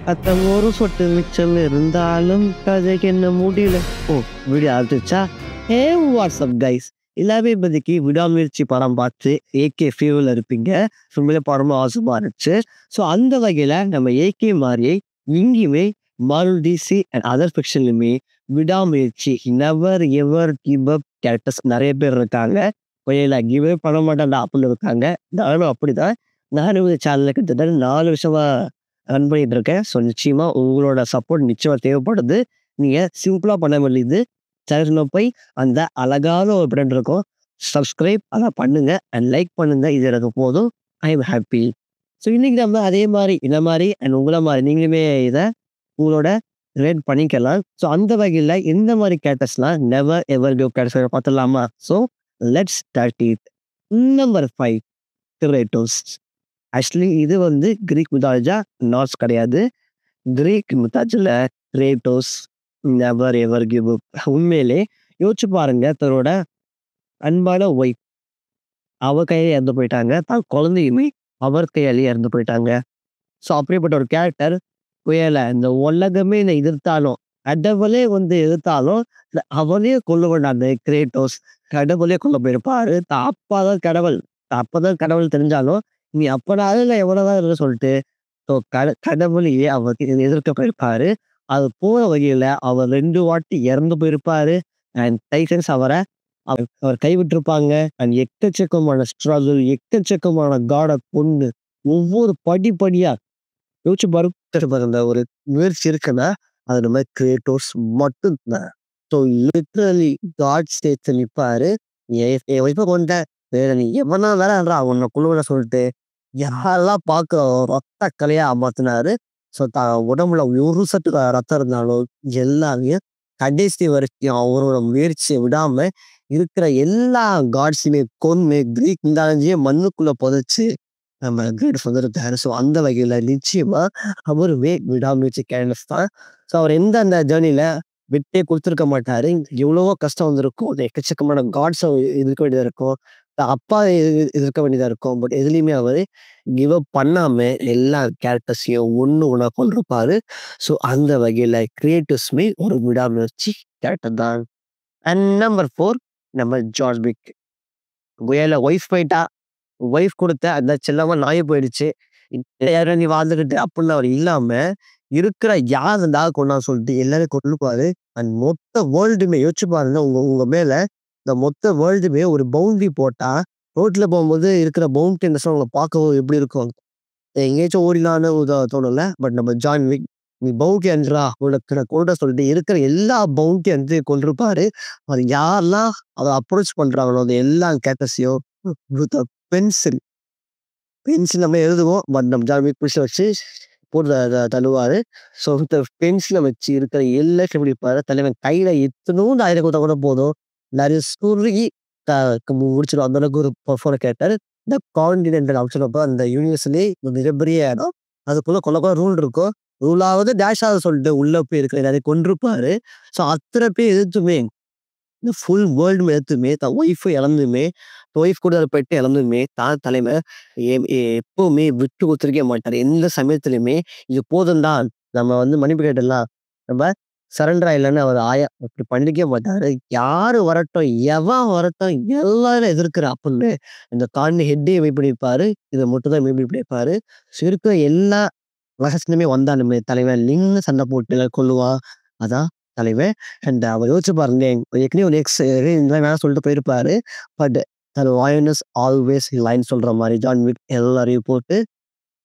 ஒரு சொட்டு மிச்சம் இருந்தாலும் கதைக்கு என்ன முடியல. ஓ! வீடியோ ஆரம்பிச்சிருச்சா? Hey WhatsApp guys! எல்லாமே இப்போதைக்கு விடாமுயற்சி படம் பார்த்து ஏகே ஃபீவர்ல இருப்பீங்க. உண்மையிலே படமும் அவசரமா இருந்துச்சு. ஸோ அந்த வகையில நம்ம ஏகே மாரியே இங்கேயுமே மார்வல், டிசி அண்ட் அதர் ஃபிக்ஷன்லயுமே விடாமுயற்சி நெவர் எவர் கிவ் அப் கேரக்டர்ஸ் நெறைய பேர் இருக்காங்க. கொய்யல கிவ்வே பண்ண மாட்டேன்டா அப்படின்னு இருக்காங்க. நானும் அப்படிதான். நானும் இந்த சேனல்ல கிட்டத்தட்ட 4 வருஷமா ரன் பண்ணிட்டு இருக்கேன். ஸோ நிச்சயமா உங்களோட சப்போர்ட் நிச்சயமா தேவைப்படுது. நீங்க சிம்பிளா பண்ண வேண்டியது, சேனல்ல போய் அந்த அழகான ஒரு பட்டன் இருக்கும். சப்ஸ்கிரைப் அத பண்ணுங்க அண்ட் லைக் பண்ணுங்க. இது எனக்கு போதும். ஐ அம் ஹேப்பி. ஸோ இன்னைக்கு நம்ம அதே மாரி, என்ன மாரி அண்ட் உங்கள மாரி நீங்களுமே இத உங்களோட ரிலேட் பண்ணிக்கலாம். ஸோ அந்த வகையில எந்த மாரி கேரக்டர்ஸ்லாம் நெவர் எவர் கிவ் கேரக்டர்ஸ் பார்த்துடலாமா? So let's start it. Number 5 Kratos. Actually இது வந்து கிரீக் மித்தாலஜியா, நார்ஸ் கிடையாது. கிரீக் மித்தாலஜில Kratos never ever give up. உண்மையிலே யோசிச்சு பாருங்க. தன்னோட அன்பான ஒய்ஃப் அவ கையில இறந்து போயிட்டாங்க. தான் குழந்தையுமே அவர் கையாலேயே இறந்து போயிட்டாங்க. ஸோ அப்படிப்பட்ட ஒரு கேரக்டர் புயல இந்த உலகமே இத எதிர்த்தாலும், கடவுளே வந்து எதிர்த்தாலும், அவனையே கொல்ல வேண்டாம் கிரேட்டோஸ். கடவுளே கொல்ல போயிருப்பாரு. தான் அப்பா தான் கடவுள். தான் அப்பா தான் கடவுள் தெரிஞ்சாலும், நீ அப்பனாவது இல்ல எவ்வளவுதான் இருக்க சொல்லிட்டு, ஸோ கடவுளையே அவர் எதிர்க்க போயிருப்பாரு. அது போற வழியில அவர் 2 வாட்டி இறந்து போயிருப்பாரு. அண்ட் டைட்டன்ஸ் அவர் கைவிட்டிருப்பாங்க. அண்ட் எக்கச்சக்கமான ஸ்ட்ரகிள், எக்கச்சக்கமான காட கொன்னு, ஒவ்வொரு படிப்படியா யோசிச்சு பாருங்க. அந்த ஒரு முயற்சி இருக்குன்னா, அது நம்ம கிரேட்டோஸ் மட்டும் தான். ஸோ லிட்டரலி காட் ஸ்டேஜ்ல நிப்பாரு. என் ஒய்ஃப கொன்ட்டேன். வேற நீ எவனா வேணான்றா உன்ன கொல்லுவேன்னு சொல்லிட்டு, யாரெல்லாம் பார்க்குறோம் ரத்த கலையா மாத்துனாரு. ஸோ உடம்புல ஒரு சொட்டு ரத்தம் இருந்தாலும் எல்லாரையும் கடைசி வரைக்கும் அவரோட முயற்சிய விடாம இருக்கிற எல்லா காட்ஸுமே கொன்னு கிரீக் மித்தாலஜிய மண்ணுக்குள்ள புதைச்சு நம்ம கிரேட்டஸ் வந்துருக்காரு. ஸோ அந்த வகையில நிச்சயமா அவருமே விடாமுயற்சி கேரக்டர்ஸ் தான். ஸோ அவர் எந்த அந்த ஜேர்னில விட்டே குடுத்துருக்க மாட்டாரு. எவ்வளவோ கஷ்டம் வந்திருக்கும். அது எக்கச்சக்கமான காட்ஸ எதிர்க்க வேண்டியதா இருக்கும். அப்பா எதிர்க்க வேண்டியதா இருக்கும். பட் எதுலயுமே அவரு கிவ் அப் பண்ணாம எல்லா கேரக்டர்ஸையும் ஒண்ணு ஒண்ணா கொண்டிருப்பாரு. ஸோ அந்த வகையில கிரியேட்டர்ஸுமே ஒரு விடாமுயற்சி கேரக்டர் தான். அண்ட் நம்பர் 4 நம்ம ஜார்ஜ் விக். புயல ஒய்ஃப் போயிட்டா, ஒய்ஃப் குடுத்த அந்த செல்லமா நாய் போயிடுச்சு. யாரோ நீ வாழ்ந்துகிட்டு அப்படின்னு அவர் இல்லாம, இருக்கிற யார் இருந்தாலும் கொன்னான்னு சொல்லிட்டு எல்லாரையும் கொன்னுப்பாரு. அண்ட் மொத்த வேர்ல்டுமே யோசிச்சு பாருங்க. உங்க உங்க மேல இந்த மொத்த வேர்ல்டுமே ஒரு பவுண்டரி போட்டா, ரோட்ல போகும்போது இருக்கிற மவுண்டன்ஸ் உங்கள பார்க்கவும் எப்படி இருக்கும்? எங்கேயாச்சும் ஓடிலான்னு தோணும்ல. பட் நம்ம ஜான் விக், "நீ பவுண்டி ஹண்டரா உனக்கு நான் கொல்றேன்" சொல்லிட்டு இருக்கிற எல்லா பவுண்டி ஹண்ட்ரையும் கொன்றுப்பாரு. அது யாரெல்லாம் அத அப்ரோச் பண்றாங்களோ, அது எல்லா கேரக்டர்ஸையும் வித் அ பென்சில் பென்சில் நம்ம எழுதுவோம். பட் நம்ம ஜான் விக் புடிச்சு வச்சு போட்டு தள்ளுவாரு. ஸோ இந்த பென்சில வச்சு இருக்கிற எல்லாத்தையும் பிடிப்பாரு. தலைவன் கையில எத்தனூண்டு ஆயுதம் குடுத்தா கூட போதும். நெறைய சுருகி க முடிச்சிடும். அந்த அளவுக்கு ஒரு பவர்ஃபுல்லான கேரக்டர். இந்த கான்டினென்டல் அப்படின்னு சொல்றப்ப அந்த யூனிவர்ஸ்லயே ஒரு மிகப்பெரிய இடம். அதுக்குள்ள கொள்ள ரூல் இருக்கும். ரூலாவது டேஷ் ஆவது சொல்லிட்டு உள்ள போய் இருக்கிற எல்லாரையும் கொன்றுப்பாரு. ஸோ அத்தன பேர் எதிர்த்துமே இந்த ஃபுல் வேர்ல்டுமே எதிர்த்துமே தன் ஒய்ஃப இழந்துமே, ஒய்ஃப் கூட பெட்ட இழந்துமே தான் தலைவன் எப்பவுமே விட்டு குடுத்துருக்கவே மாட்டாரு. எந்த சமயத்திலயுமே இது போதும்டா நம்ம வந்து மன்னிப்பு கேட்டுடலாம். நம்ம சரண்டர் ஆயிடலான்னு அவர் அப்படி பண்ணிக்கவே மாட்டாரு. யாரு வரட்டும், எவன் வரட்டும், எல்லாரும் எதிர்க்கிற அப்படின்னு இந்த கார்ன் ஹெட்டே வெயிட் பண்ணியிருப்பாரு. இத மட்டும் தான் வெயிட் பண்ணியிருப்பாரு. ஸோ இருக்கிற எல்லா ரகசியமே வந்தாலுமே தலைவன் நின்னு சண்டை போட்டு கொல்லுவான். அதான் தலைவன். அண்ட் அவர் யோசிச்சு பாருங்களேன். ஏற்கனவே ஒரு எக்ஸ் இதெல்லாம் வேணாம் சொல்லிட்டு போயிருப்பாரு. பட் தன் லயனஸ் ஆல்வேஸ் லைன் சொல்ற மாரி ஜான் விக் எல்லாரையும் போட்டு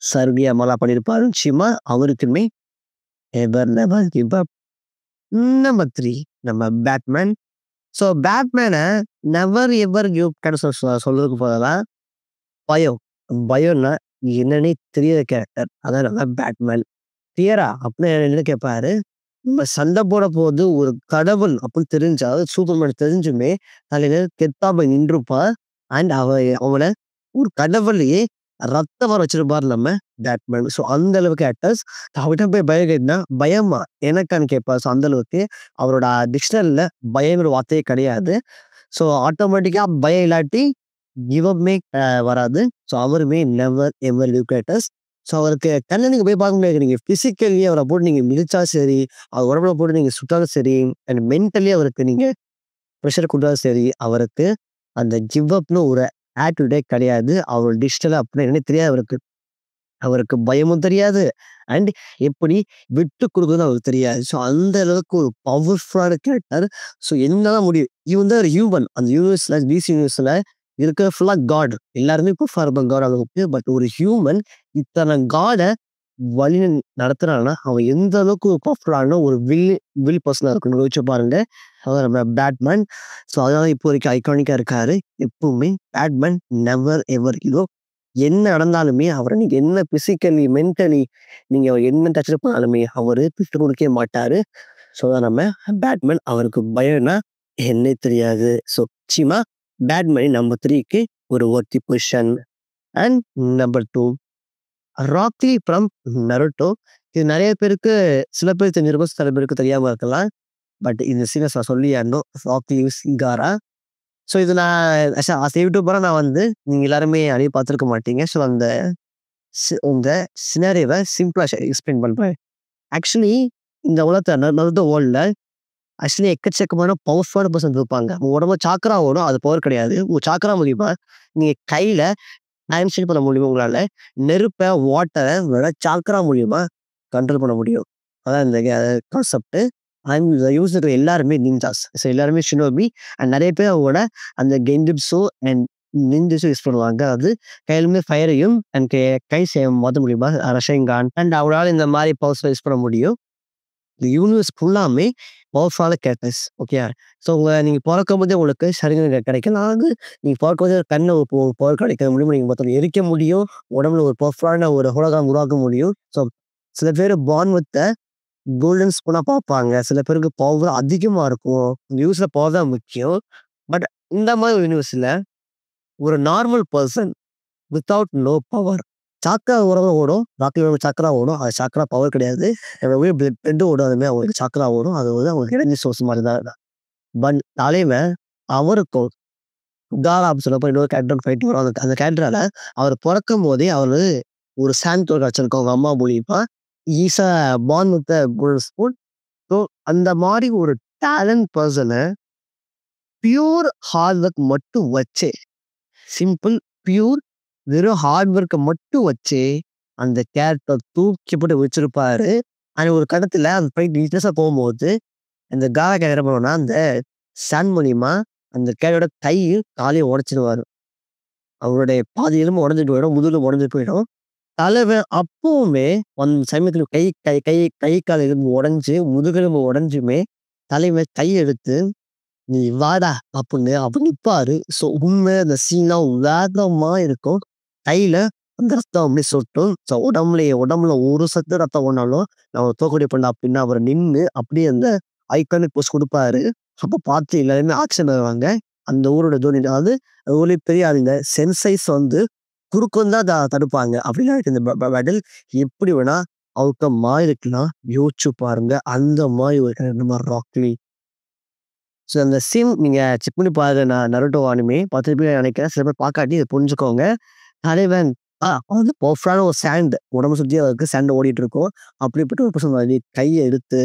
சர்வியமலா பண்ணியிருப்பாரு. நிச்சயமா அவருக்குமே ever never give up. Number 3 நம்ம பேட்மேன். ஸோ பேட்மேன நெவர் எவர் கிவ் அப்ன்னு சொல்றதுக்கு பதிலா பயம். பயம்னா என்னன்னே தெரியாத கேரக்டர். அதான் நம்ம பேட்மேன். "ஃபியரா?" அப்படின்னு என்ன கேட்பாரு. நம்ம சண்டை போட போது ஒரு கடவுள் அப்படின்னு தெரிஞ்சா, சூப்பர்மேன் தெரிஞ்சுமே தலையில கெத்தாம நின்றுப்பான். அண்ட் அவன ஒரு கடவுளையே ரத்தம் வர வச்சிருப்பாரு நம்ம பேட்மேன். ஸோ அந்த அளவுக்கு ஆக்டர்ஸ். அவர்கிட்ட போய் பயம் கேட்டா, பயமா எனக்கான்னு கேட்பாரு. ஸோ அந்த அளவுக்கு அவரோட டிக்ஷனரில பயம்ங்கிற வார்த்தையே கிடையாது. ஸோ ஆட்டோமேட்டிக்கா பயம் இல்லாட்டி கிவ் அப்மே வராது. ஸோ அவருமே நெவர் எவர் கிவ் கேட்டர்ஸ். ஸோ அவருக்கு கண்ண நீங்க போய் பார்க்க முடியாது. நீங்க பிசிக்கலி அவர போட்டு நீங்க மிதிச்சா சரி, அவர் உடம்புல போட்டு நீங்க சுட்டாலும் சரி, அண்ட் மென்டலி அவருக்கு நீங்க ப்ரெஷர் குடுத்தாலும் சரி, அவருக்கு அந்த கிவ் அப்ன்னு ஒரு ஆட்டிட்யூடே கிடையாது. அவர் டிஜிட்டலா அப்டின்னா என்னன்னே தெரியாது அவருக்கு. அவருக்கு பயமும் தெரியாது. அண்ட் எப்படி விட்டு குடுக்குறதுன்னு அவருக்கு தெரியாது. ஸோ அந்த அளவுக்கு ஒரு பவர்ஃபுல்லான கேரக்டர். ஸோ என்னால முடியும். இவன் தான் ஒரு ஹியூமன். அந்த யூனிவர்ஸ்ல டிசி யூனிவர்ஸ்ல இருக்கிற ஃபுல்லா காட். எல்லாருமே பெர்ஃபார்ம் இருப்பாங்க காட் அளவுக்கு. பட் ஒரு ஹியூமன் இத்தன காட வழி நடத்துறான்னா, அவன் எந்த அளவுக்கு ஒரு பவர்ஃபுல்லான ஒரு வில் பெர்சனா இருக்கணும். யோசிச்சு பாருங்க. அதான் நம்ம பேட்மேன். ஸோ அதனால இப்போ வரைக்கும் ஐகானிக்கா இருக்காரு. எப்பவுமே பேட்மேன் நெவர் எவர் ஹீரோ. என்ன நடந்தாலுமே அவர நீங்க என்ன பிசிக்கலி, மென்டலி நீங்க என்ன டச் பண்ணாலுமே அவரு விட்டு குடுக்கவே மாட்டாரு. ஸோ அதான் நம்ம பேட்மேன். அவருக்கு பயம்னா என்னன்னே தெரியாது. ஸோ நிச்சயமா பேட்மேன் நம்பர் 3க்கு ஒரு worthy position. And number 2 Rocky from Naruto. இது நெறைய பேருக்கு சில பேருக்கு தெரிஞ்சிருக்கும். சில பேருக்கு தெரியாம இருக்கலாம். பட் இந்த சீரியஸ் நான் சொல்லியே ஆகணும். ராக்கி லிவ்ஸ் காரா. ஸோ இது நான் ஆஸ் யூடியூபரா நான் வந்து நீங்க எல்லாருமே அதையும் பார்த்துருக்க மாட்டீங்க. ஸோ அந்த இந்த சினாரியோவ சிம்பிளா எக்ஸ்பிளைன் பண்றேன். ஆக்சுவலி இந்த உலகத்துல நருட்டோ வேர்ல்ட்ல ஆக்சுவலி எக்கச்சக்கமான பவர்ஃபுல்லான பெர்சன் இருப்பாங்க. உங்க உடம்புல சாக்ரா ஓடும். அது பவர் கிடையாது. உங்க சாக்ரா மூலியமா நீங்க கையில டைம் சேஞ்ச் பண்ண முடியும் உங்களால. நெருப்ப, வாட்டர சாக்ரா மூலியமா கண்ட்ரோல் பண்ண முடியும். அதான் இந்த கான்செப்ட். அண்ட் இத யூஸ் இருக்கிற எல்லாருமே நிஞ்சாஸ். ஸோ எல்லாருமே ஷினோபி. அண்ட் நெறைய பேர் அவங்களோட அந்த கெண்டிப்ஸோ அண்ட் நிஞ்சாஸோ யூஸ் பண்ணுவாங்க. அது கையிலுமே ஃபயரையும் அண்ட் கை மாத்த முடியுமா ரஷன்கான் அண்ட் அவரால இந்த மாதிரி பவர்ஸ்லாம் யூஸ் பண்ண முடியும். இந்த யூனிவர்ஸ் ஃபுல்லாமே பவர்ஃபுல்லான கேரக்டர்ஸ். ஓகே. ஸோ நீங்க பொறக்கும்போதே உங்களுக்கு சரீரம் கிடைக்கலாம். நீங்க பொறக்கும்போதே கண்ல ஒரு பவர் கிடைக்க முடியும். நீங்க மொத்தம் எரிக்க முடியும். உடம்புல ஒரு பவர்ஃபுல்லான ஒரு ஹோலோகிராம் உருவாக்க முடியும். ஸோ சில பேர் பார்ன் வித் கோல்டன் ஸ்பூனா பார்ப்பாங்க. சில பேருக்கு பவர் அதிகமா இருக்கும். யூனிவர்ஸ்ல பவர் தான் முக்கியம். பட் இந்த மாதிரி ஒரு யூனிவர்ஸ்ல ஒரு normal person without no power சாக்ரா உறவு ஓடும். ராக்கி சாக்ரா ஓடும். அது சாக்ரா பவர் கிடையாது. பிளட்டும் ஓடும். அதுமாதிரி அவங்களுக்கு சாக்ரா ஓடும். அது வந்து அவங்களுக்கு எனர்ஜி சோர்ஸ் மாதிரி தான். பட் தலைவன் அவருக்கும் காரா அப்படின்னு சொல்லப்போ இன்னொரு கேரக்டர் ஃபைட் வரும். அந்த கேரக்டரால அவர் பிறக்கும் போதே அவர் ஒரு சாண்ட் தோல் கிடைச்சிருக்கும் அவங்க அம்மா மூலியமா. Is a born with golden spoon. So அந்த மாதிரி ஒரு டேலண்ட் பர்சனை பியூர் ஹார்ட் ஒர்க் மட்டும் வச்சே சிம்பிள் பியூர் வெறும் ஹார்ட் ஒர்க்கை மட்டும் வச்சு அந்த கேரக்டர் தூக்கி போட்டு வச்சிருப்பாரு. அந்த ஒரு கட்டத்துல அந்த ஃபைட் நீட்னஸா போகும்போது அந்த காரா கேரக்டர் என்ன பண்ணுவோம்னா அந்த சன் மூலியமா அந்த கேரக்டரோட கையும் காலையும் உடைச்சிடுவாரு. அவருடைய பாதி எலும்பு உடஞ்சிட்டு போயிடும். முதுகுலும் உடஞ்சிட்டு போயிடும். தலைவன் அப்பவுமே அந்த சமயத்துல கை கை கை கை கால் எலும்பு உடைஞ்சு முதுகெலும்பு உடைஞ்சுமே தலைவன் கை எடுத்து நீ வாடா அப்படி நிப்பாரு. ஸோ உண்மை அந்த சீன்லாம் வேகமா இருக்கும். கையில அந்த ரத்தம் அப்படி சொட்டும். ஸோ உடம்புல ஒரு சத்து ரத்தம் ஓடுனாலும் நம்ம தோக்கடி பண்ண அப்படின்னா அவர் நின்று அப்படியே அந்த ஐகானிக் போஸ்ட் கொடுப்பாரு. அப்ப பார்த்து எல்லாருமே ஆச்சரியப்படுவாங்க. அந்த ஊரோட தோனி அதாவது ஊர்லயே பெரிய ஆளுங்க சென்சைஸ் வந்து குறுக்கும் தான் தடுப்பாங்க. அப்படின்னா இந்த பேட்டில் எப்படி வேணா அவுட்கம் இருக்கலாம். யோசிச்சு பாருங்க. அந்த மாதிரி ஒரு character ராக்லி. ஸோ அந்த சீன் நீங்க செக் பண்ணி பாருங்க. நான் நருட்டோ அனிமே பார்த்திருப்பீங்கன்னு நினைக்கிறேன். சில பேர் பார்க்காட்டி இத புரிஞ்சுக்கோங்க. தலைவன் அவன் வந்து பவர்ஃபுல்லான ஒரு சாண்ட் உடம்பு சுத்தி அவருக்கு சாண்ட் ஓடிட்டு இருக்கும். அப்படிப்பட்ட ஒரு பர்சன் நீ கைய எடுத்து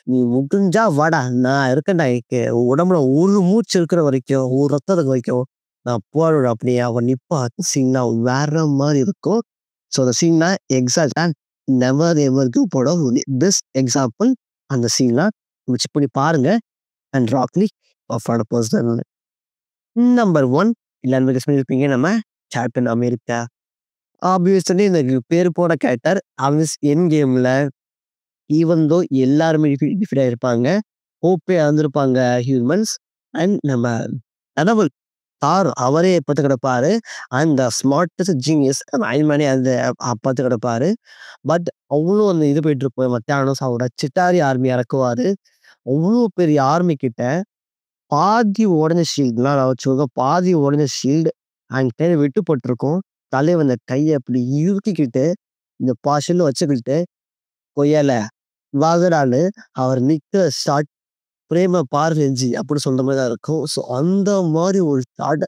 நீ முடிஞ்சா வாடா நான் இருக்கேன்டா. உடம்புல ஒரு மூச்சு இருக்கிற வரைக்கும் ஒரு ரத்தம் இருக்க வரைக்கும் நான் போராடுவேன் அப்படியே அவன் நிப்பா. சீன்னா வேற மாதிரி இருக்கும். ஸோ அந்த சீன்னா எக்ஸாக்டா நெவர் எவர் கிவ் போட பெஸ்ட் எக்ஸாம்பிள் அந்த சீன்லாம் செக் பண்ணி பாருங்க. அண்ட் ராக்லி பவர்ஃபுல்லான பர்சன். நம்பர் 1 எல்லாருமே கெஸ் பண்ணியிருப்பீங்க. நம்ம கேப்டன் அமெரிக்கா. ஆப்வியஸ்லி இந்த பேர் போன கேரக்டர் அவன்ஸ் என் கேம்ல ஈவன் தோ எல்லாருமே டிஃபீட் ஆயிருப்பாங்க. ஹோப்பே இழந்திருப்பாங்க ஹியூமன்ஸ். அண்ட் நம்ம கடவுள் தார் அவரே பார்த்து கிடப்பாரு. அண்ட் த ஸ்மார்ட்டஸ்ட் ஜீனியஸ் அயன்மேனே அந்த பார்த்து கிடப்பாரு. பட் அவ்வளோ அந்த இது போயிட்டு இருப்போம். மத்தியானம் அவரோட சிட்டாரி ஆர்மி இறக்குவாரு. அவ்வளோ பெரிய ஆர்மி கிட்ட பாதி உடஞ்ச ஷீல்டுலாம் நான் வச்சுக்கோங்க. பாதி உடஞ்ச ஷீல்டு அண்ட் கையில வெட்டுப்பட்டிருக்கும். தலைவன் அந்த கையை அப்படி இறுக்கிக்கிட்டு இந்த ஷீல்டு வச்சுக்கிட்டு கொய்யால வாகுடான்னு அவர் நிக்கிற ஷாட் பிரேம பார்வெஞ்சி அப்படின்னு சொல்ற மாதிரி தான் இருக்கும். ஸோ அந்த மாதிரி ஒரு ஷாட்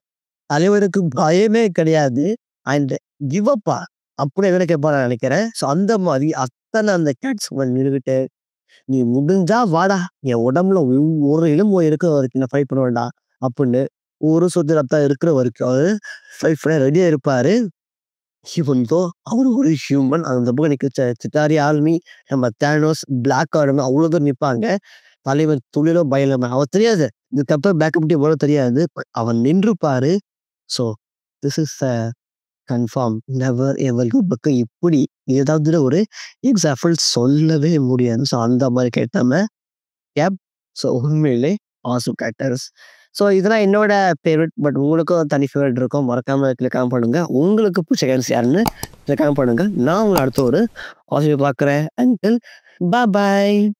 தலைவருக்கு பயமே கிடையாது. அண்ட் கிவ் அப்பா அப்படின்னு எதுல கேட்பாரு நினைக்கிறேன். ஸோ அந்த மாதிரி அத்தனை அந்த கேட்ஸ் நின்றுகிட்டு, "நீ முடிஞ்சா வாடா, என் உடம்புல ஒரு எலும்பு இருக்கிற வரைக்கும் நான் ஃபைட் பண்ணுவேன்டா" அப்படின்னு ஒரு சொட்டு ரத்தம் இருக்கிற வரைக்கும் அவரு ஃபைட் பண்ண ரெடியா இருப்பாரு. ஈவன் தோ அவரு ஒரு ஹியூமன். அந்த பக்கம் நிக்க சிட்டாரி ஆர்மி, நம்ம தேனோஸ், பிளாக் ஆர்மி அவ்வளோ பேர் நிப்பாங்க. தலைவன் துளிரோ பயம் இல்லாம அவருக்கு தெரியாது. இதுக்கப்புறம் பேக்கப் டீம் வரும் தெரியாது. பட் அவன் நின்றுப்பாரு. So this is confirm. Never ever go back. இப்படி ஏதாவது ஒரு எக்ஸாம்பிள் சொல்லவே முடியாது. ஸோ அந்த மாதிரி கேட்டாம கேப். ஸோ உண்மையிலே ஆசம் கேரக்டர்ஸ். ஸோ இதெல்லாம் என்னோட ஃபேவரட். பட் உங்களுக்கும் தனி ஃபேவரட் இருக்கும். மறக்காம கீழ கமெண்ட் பண்ணுங்க. உங்களுக்கு பிடிச்ச கேரக்டர்ஸ் யாருன்னு கமெண்ட் பண்ணுங்க. நான் உங்கள அடுத்த ஒரு ஆசைய பார்க்குறேன். அன்டில் பாய்.